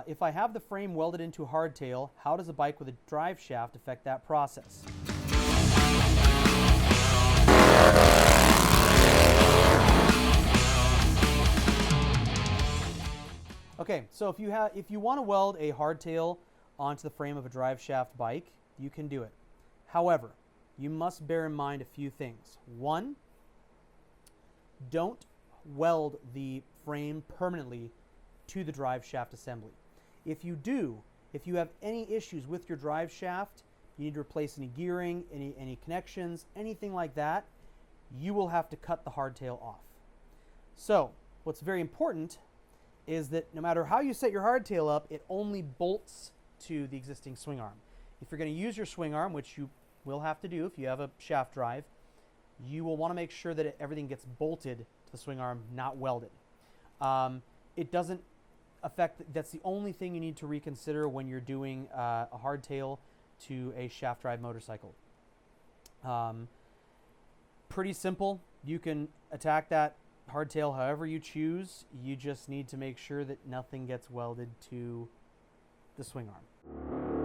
If I have the frame welded into a hardtail, how does a bike with a drive shaft affect that process? Okay, so if you want to weld a hardtail onto the frame of a drive shaft bike, you can do it. However, you must bear in mind a few things. One, don't weld the frame permanently to the drive shaft assembly. If you do, if you have any issues with your drive shaft, you need to replace any gearing, any connections, anything like that, you will have to cut the hardtail off. So, what's very important is that no matter how you set your hardtail up, it only bolts to the existing swing arm. If you're going to use your swing arm, which you will have to do if you have a shaft drive, you will want to make sure that everything gets bolted to the swing arm, not welded. It doesn't affect, that's the only thing you need to reconsider when you're doing a hardtail to a shaft drive motorcycle. Pretty simple. You can attack that hardtail however you choose. You just need to make sure that nothing gets welded to the swing arm.